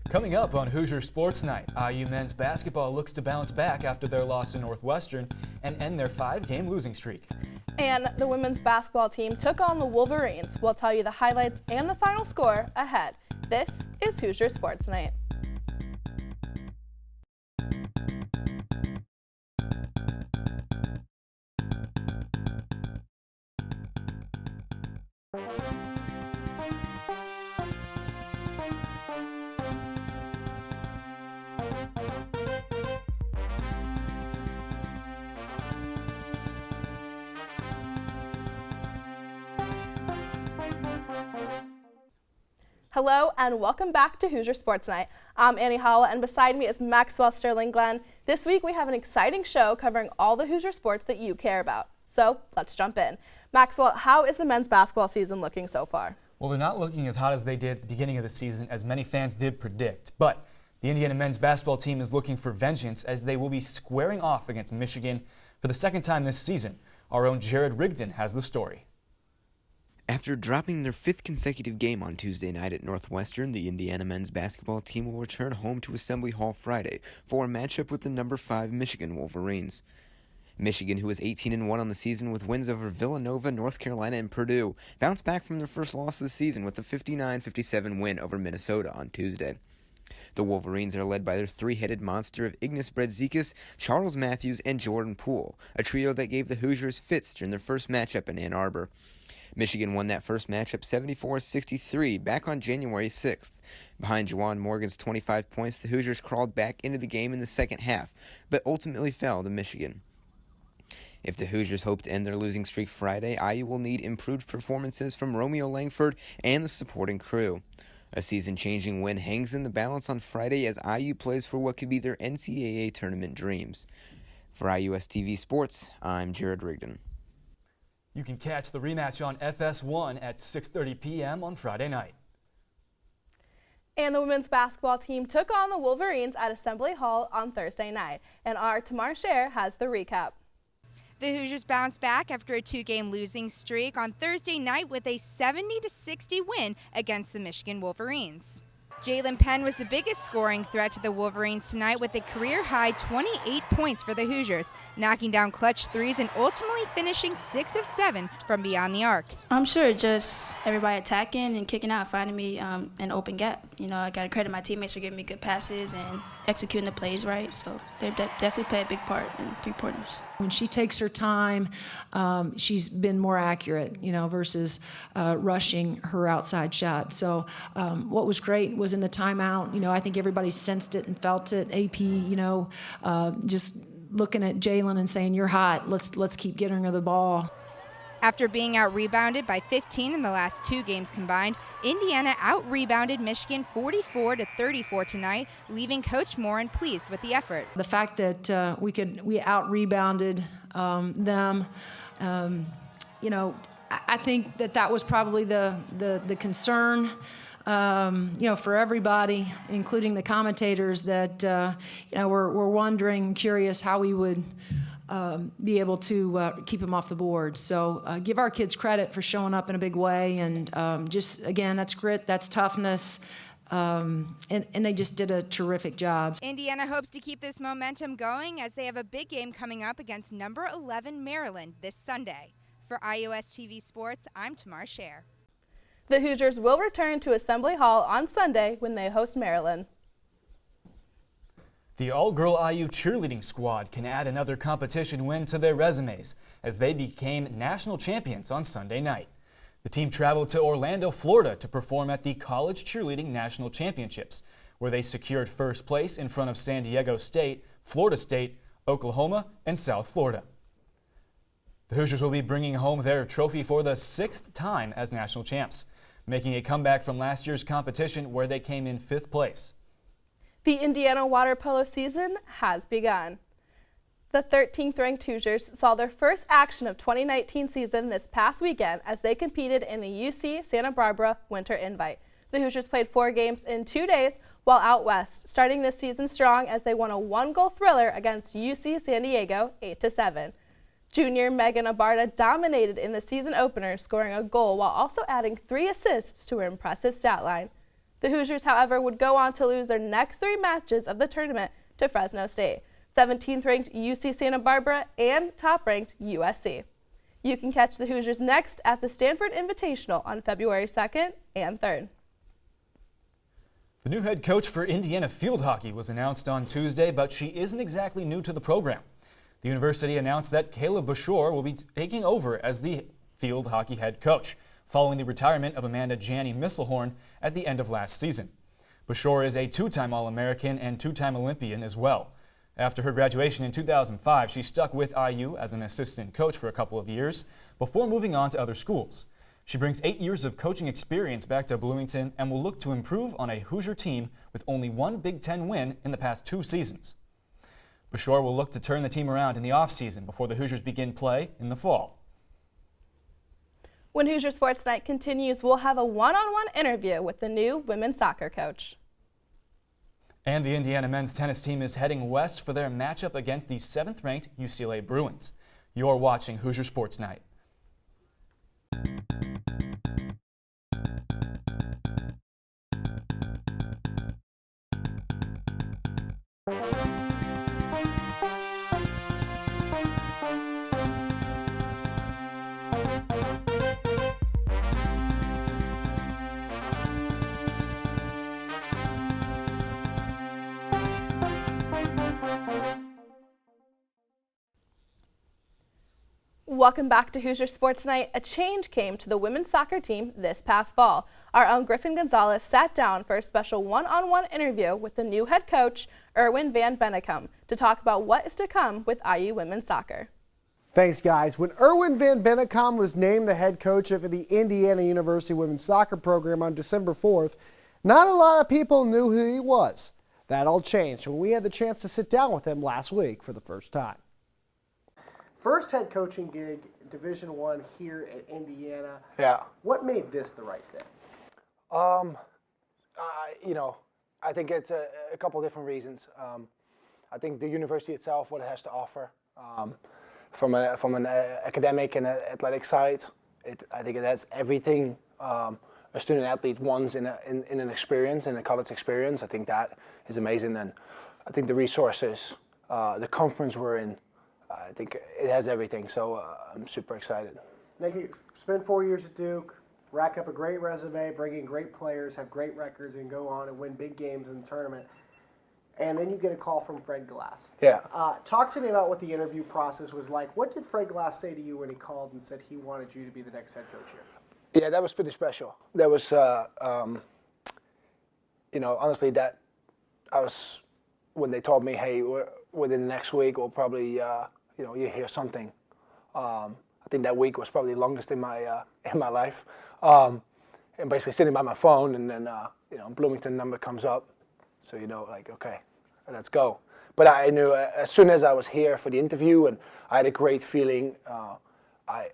Coming up on Hoosier Sports Night, IU men's basketball looks to bounce back after their loss to Northwestern and end their 5-game losing streak. And the women's basketball team took on the Wolverines. We'll tell you the highlights and the final score ahead. This is Hoosier Sports Night. Hello and welcome back to Hoosier Sports Night. I'm Annie Holla and beside me is Maxwell Sterling Glenn. This week we have an exciting show covering all the Hoosier sports that you care about. So let's jump in. Maxwell, how is the men's basketball season looking so far? Well, they're not looking as hot as they did at the beginning of the season, as many fans did predict. But the Indiana men's basketball team is looking for vengeance as they will be squaring off against Michigan for the second time this season. Our own Jared Rigdon has the story. After dropping their 5th consecutive game on Tuesday night at Northwestern, the Indiana men's basketball team will return home to Assembly Hall Friday for a matchup with the number 5 Michigan Wolverines. Michigan, who is 18-1 on the season with wins over Villanova, North Carolina, and Purdue, bounced back from their first loss of the season with a 59-57 win over Minnesota on Tuesday. The Wolverines are led by their three-headed monster of Ignas Brazdeikis, Charles Matthews, and Jordan Poole, a trio that gave the Hoosiers fits during their first matchup in Ann Arbor. Michigan won that first matchup 74-63 back on January 6th. Behind Juwan Morgan's 25 points, the Hoosiers crawled back into the game in the second half, but ultimately fell to Michigan. If the Hoosiers hope to end their losing streak Friday, IU will need improved performances from Romeo Langford and the supporting crew. A season-changing win hangs in the balance on Friday as IU plays for what could be their NCAA tournament dreams. For IUS TV Sports, I'm Jared Rigdon. You can catch the rematch on FS1 at 6:30 p.m. on Friday night. And the women's basketball team took on the Wolverines at Assembly Hall on Thursday night. And our Tamar Scher has the recap. The Hoosiers bounced back after a 2-game losing streak on Thursday night with a 70-60 win against the Michigan Wolverines. Jalen Penn was the biggest scoring threat to the Wolverines tonight with a career-high 28 points for the Hoosiers, knocking down clutch threes and ultimately finishing 6 of 7 from beyond the arc. I'm sure just everybody attacking and kicking out, finding me an open gap. You know, I got to credit my teammates for giving me good passes and executing the plays right, so they definitely play a big part in three-pointers. When she takes her time, she's been more accurate, you know, versus rushing her outside shot. So what was great was in the timeout, you know, I think everybody sensed it and felt it. AP, you know, just looking at Jalen and saying, "You're hot. Let's keep getting her the ball." After being out-rebounded by 15 in the last 2 games combined, Indiana out-rebounded Michigan 44-34 tonight, leaving Coach Morin pleased with the effort. The fact that we out-rebounded them, you know, I think that was probably the concern. You know, for everybody, including the commentators, that you know, we're wondering, curious how we would be able to keep them off the board. So give our kids credit for showing up in a big way, and just again, that's grit, that's toughness, and they just did a terrific job. Indiana hopes to keep this momentum going as they have a big game coming up against number 11 Maryland this Sunday. For IUS TV Sports, I'm Tamar Scher. The Hoosiers will return to Assembly Hall on Sunday when they host Maryland. The all-girl IU cheerleading squad can add another competition win to their resumes as they became national champions on Sunday night. The team traveled to Orlando, Florida to perform at the College Cheerleading National Championships, where they secured first place in front of San Diego State, Florida State, Oklahoma, and South Florida. The Hoosiers will be bringing home their trophy for the 6th time as national champs, making a comeback from last year's competition where they came in 5th place. The Indiana water polo season has begun. The 13th ranked Hoosiers saw their first action of 2019 season this past weekend as they competed in the UC Santa Barbara Winter Invite. The Hoosiers played 4 games in 2 days while out west, starting this season strong as they won a 1-goal thriller against UC San Diego 8-7. Junior Megan Abarta dominated in the season opener, scoring a goal while also adding 3 assists to her impressive stat line. The Hoosiers, however, would go on to lose their next 3 matches of the tournament to Fresno State, 17th-ranked UC Santa Barbara, and top-ranked USC. You can catch the Hoosiers next at the Stanford Invitational on February 2nd and 3rd. The new head coach for Indiana field hockey was announced on Tuesday, but she isn't exactly new to the program. The university announced that Kayla Bashore will be taking over as the field hockey head coach, following the retirement of Amanda Janney Misselhorn at the end of last season. Bashore is a 2-time All-American and 2-time Olympian as well. After her graduation in 2005, she stuck with IU as an assistant coach for a couple of years before moving on to other schools. She brings 8 years of coaching experience back to Bloomington and will look to improve on a Hoosier team with only 1 Big Ten win in the past 2 seasons. Bashore will look to turn the team around in the offseason before the Hoosiers begin play in the fall. When Hoosier Sports Night continues, we'll have a one-on-one interview with the new women's soccer coach. And the Indiana men's tennis team is heading west for their matchup against the 7th-ranked UCLA Bruins. You're watching Hoosier Sports Night. Welcome back to Hoosier Sports Night. A change came to the women's soccer team this past fall. Our own Griffin Gonzalez sat down for a special one-on-one interview with the new head coach, Erwin Van Bennekom, to talk about what is to come with IU women's soccer. Thanks, guys. When Erwin Van Bennekom was named the head coach of the Indiana University women's soccer program on December 4th, not a lot of people knew who he was. That all changed when we had the chance to sit down with him last week for the first time. First head coaching gig, Division I here at Indiana. Yeah. What made this the right fit? I think it's a couple different reasons. I think the university itself, what it has to offer, from an academic and athletic side, I think it has everything a student athlete wants in an experience, in a college experience. I think that is amazing, and I think the resources, the conference we're in, I think it has everything, so I'm super excited. Nick, you spent 4 years at Duke, rack up a great resume, bring in great players, have great records, and go on and win big games in the tournament. And then you get a call from Fred Glass. Yeah. Talk to me about what the interview process was like. What did Fred Glass say to you when he called and said he wanted you to be the next head coach here? Yeah, that was pretty special. That was, honestly, that I was, when they told me, hey, within the next week, we'll probably, you hear something. I think that week was probably the longest in my life. And basically sitting by my phone, and then, Bloomington number comes up. So, okay, let's go. But I knew as soon as I was here for the interview, and I had a great feeling, I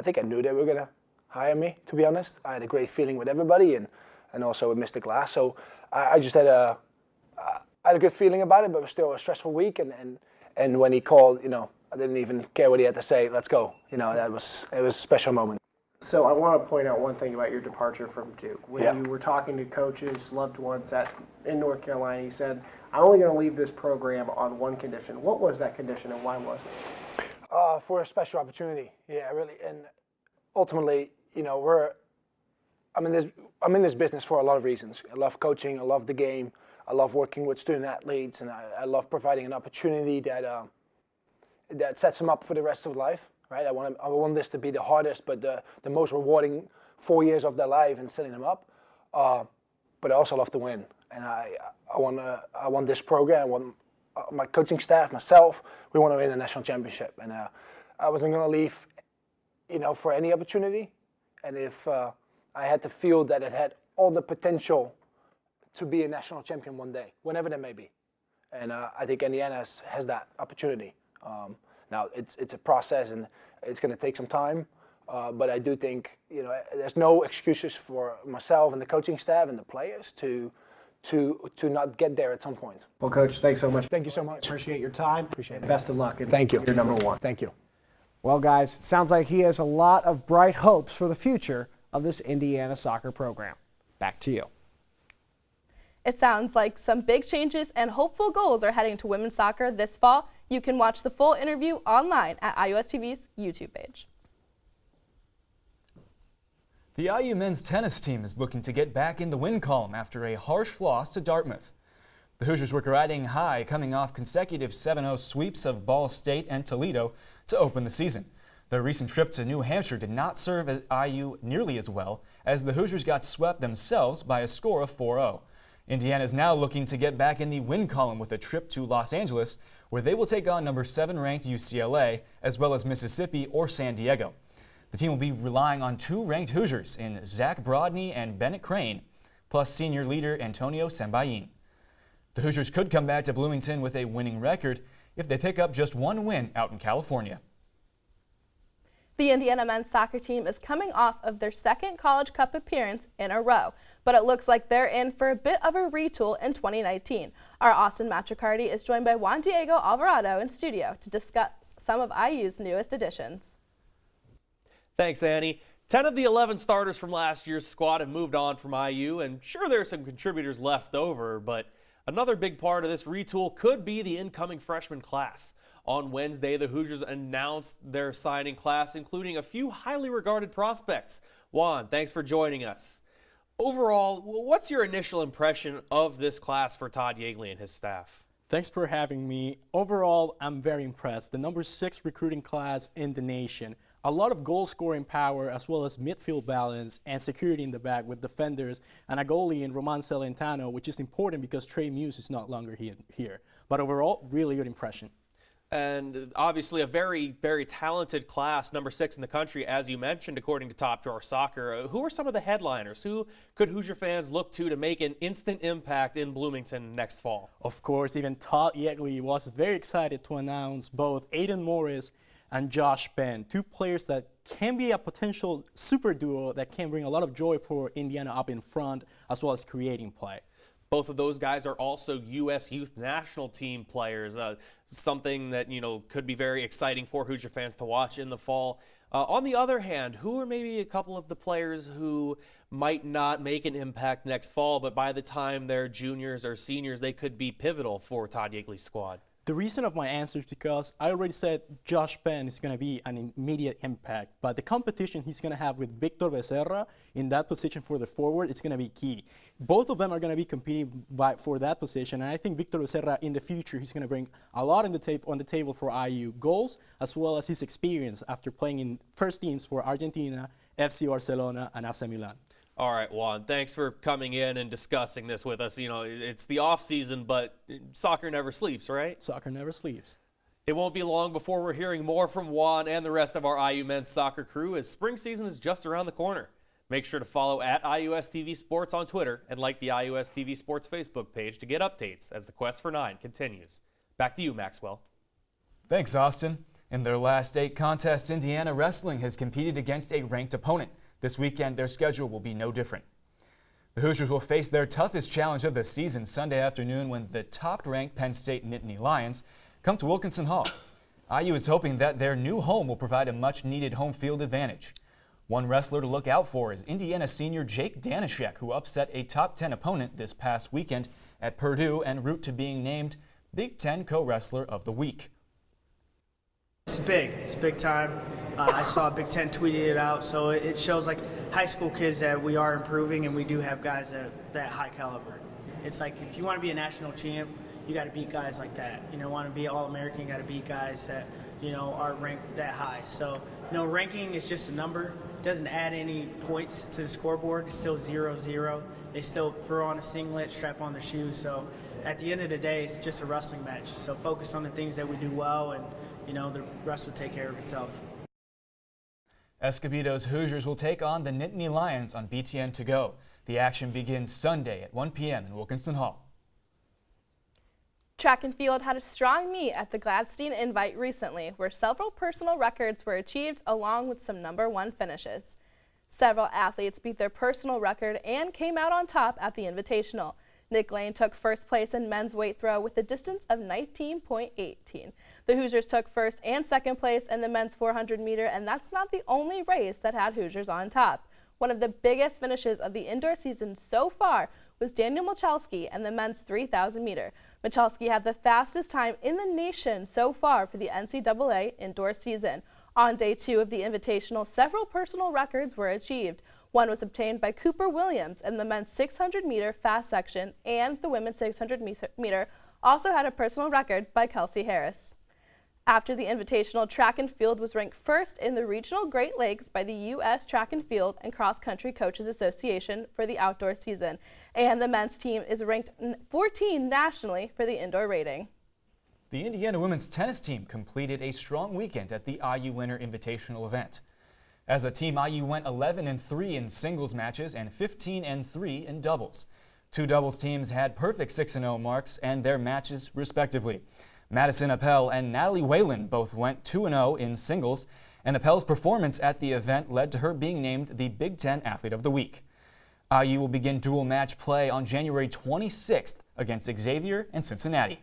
think I knew they were going to hire me, to be honest. I had a great feeling with everybody, and also with Mr. Glass. So I just had a good feeling about it, but it was still a stressful week. And when he called, I didn't even care what he had to say. Let's go. It was a special moment. So I want to point out one thing about your departure from Duke. When Yeah. you were talking to coaches, loved ones in North Carolina, you said, I'm only going to leave this program on one condition. What was that condition, and why was it? For a special opportunity. Yeah, really. And ultimately, I'm in this business for a lot of reasons. I love coaching. I love the game. I love working with student athletes, and I love providing an opportunity that sets them up for the rest of life. Right? I want this to be the hardest, but the most rewarding 4 years of their life and setting them up. But I also love to win, and I want this program. I want my coaching staff, myself. We want to win a national championship, and I wasn't going to leave, for any opportunity. And if I had to feel that it had all the potential to be a national champion one day, whenever that may be, and I think Indiana has that opportunity. Now it's a process, and it's going to take some time, but I do think there's no excuses for myself and the coaching staff and the players to not get there at some point. Well, Coach, thanks so much. Thank you so much. Appreciate your time. Appreciate it. Best of luck. And Thank you. You're number one. Thank you. Well, guys, it sounds like he has a lot of bright hopes for the future of this Indiana soccer program. Back to you. It sounds like some big changes and hopeful goals are heading to women's soccer this fall. You can watch the full interview online at IUS TV's YouTube page. The IU men's tennis team is looking to get back in the win column after a harsh loss to Dartmouth. The Hoosiers were riding high, coming off consecutive 7-0 sweeps of Ball State and Toledo to open the season. Their recent trip to New Hampshire did not serve as IU nearly as well, as the Hoosiers got swept themselves by a score of 4-0. Indiana is now looking to get back in the win column with a trip to Los Angeles, where they will take on number 7 ranked UCLA, as well as Mississippi or San Diego. The team will be relying on 2 ranked Hoosiers in Zach Brodney and Bennett Crane, plus senior leader Antonio Sembayin. The Hoosiers could come back to Bloomington with a winning record if they pick up just 1 win out in California. The Indiana men's soccer team is coming off of their 2nd College Cup appearance in a row, but it looks like they're in for a bit of a retool in 2019. Our Austin Matricardi is joined by Juan Diego Alvarado in studio to discuss some of IU's newest additions. Thanks, Annie. 10 of the 11 starters from last year's squad have moved on from IU, and sure, there are some contributors left over, but another big part of this retool could be the incoming freshman class. On Wednesday, the Hoosiers announced their signing class, including a few highly regarded prospects. Juan, thanks for joining us. Overall, what's your initial impression of this class for Todd Yeagley and his staff? Thanks for having me. Overall, I'm very impressed. The number 6 recruiting class in the nation. A lot of goal-scoring power as well as midfield balance and security in the back with defenders and a goalie in Roman Celentano, which is important because Trey Muse is not longer here. But overall, really good impression. And obviously a very, very talented class, number 6 in the country, as you mentioned, according to Top Drawer Soccer. Who are some of the headliners? Who could Hoosier fans look to make an instant impact in Bloomington next fall? Of course, even Todd Yeagley was very excited to announce both Aiden Morris and Josh Penn, 2 players that can be a potential super duo that can bring a lot of joy for Indiana up in front, as well as creating play. Both of those guys are also U.S. Youth National Team players, something that, could be very exciting for Hoosier fans to watch in the fall. On the other hand, who are maybe a couple of the players who might not make an impact next fall, but by the time they're juniors or seniors, they could be pivotal for Todd Yeagley's squad? The reason of my answer is because I already said Josh Penn is going to be an immediate impact, but the competition he's going to have with Victor Becerra in that position for the forward, it's going to be key. Both of them are going to be competing for that position, and I think Victor Becerra in the future, he's going to bring a lot on the table for IU, goals as well as his experience after playing in first teams for Argentina, FC Barcelona, and AC Milan. All right, Juan, thanks for coming in and discussing this with us. It's the off season, but soccer never sleeps, right? Soccer never sleeps. It won't be long before we're hearing more from Juan and the rest of our IU men's soccer crew, as spring season is just around the corner. Make sure to follow at IUS TV Sports on Twitter and like the IUS TV Sports Facebook page to get updates as the quest for 9 continues. Back to you, Maxwell. Thanks, Austin. In their last 8 contests, Indiana Wrestling has competed against a ranked opponent. This weekend, their schedule will be no different. The Hoosiers will face their toughest challenge of the season Sunday afternoon when the top-ranked Penn State Nittany Lions come to Wilkinson Hall. IU is hoping that their new home will provide a much-needed home field advantage. One wrestler to look out for is Indiana senior Jake Danishek, who upset a top 10 opponent this past weekend at Purdue en route to being named Big Ten Co-Wrestler of the Week. It's big. It's big time. I saw Big Ten tweeted it out, so it shows like high school kids that we are improving and we do have guys that high caliber. It's like if you want to be a national champ, you got to beat guys like that. Want to be All-American, you got to beat guys that are ranked that high. So ranking is just a number. It doesn't add any points to the scoreboard. It's still 0-0. They still throw on a singlet, strap on their shoes. So at the end of the day, it's just a wrestling match. So focus on the things that we do well, and the rest will take care of itself. Escobedo's Hoosiers will take on the Nittany Lions on BTN To Go. The action begins Sunday at 1 p.m. in Wilkinson Hall. Track and field had a strong meet at the Gladstein Invite recently, where several personal records were achieved along with some #1 finishes. Several athletes beat their personal record and came out on top at the Invitational. Nick Lane took first place in men's weight throw with a distance of 19.18. The Hoosiers took first and second place in the men's 400 meter, and that's not the only race that had Hoosiers on top. One of the biggest finishes of the indoor season so far was Daniel Michalski and the men's 3,000 meter. Michalski had the fastest time in the nation so far for the NCAA indoor season. On day 2 of the Invitational, several personal records were achieved. One was obtained by Cooper Williams in the men's 600 meter fast section, and the women's 600 meter also had a personal record by Kelsey Harris. After the Invitational, track and field was ranked first in the regional Great Lakes by the U.S. Track and Field and Cross Country Coaches Association for the outdoor season. And the men's team is ranked 14 nationally for the indoor rating. The Indiana women's tennis team completed a strong weekend at the IU Winter Invitational event. As a team, IU went 11-3 in singles matches and 15-3 in doubles. 2 doubles teams had perfect 6-0 marks and their matches respectively. Madison Appel and Natalie Whalen both went 2-0 in singles, and Appel's performance at the event led to her being named the Big Ten Athlete of the Week. IU will begin dual match play on January 26th against Xavier and Cincinnati.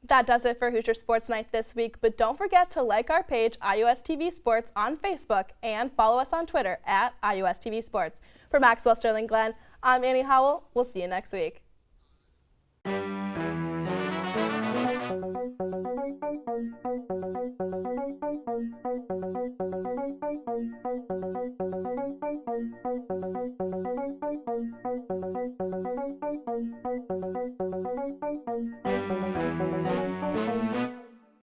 That does it for Hoosier Sports Night this week, but don't forget to like our page, IUS TV Sports, on Facebook and follow us on Twitter at IUS TV Sports. For Maxwell Sterling Glenn, I'm Annie Howell. We'll see you next week.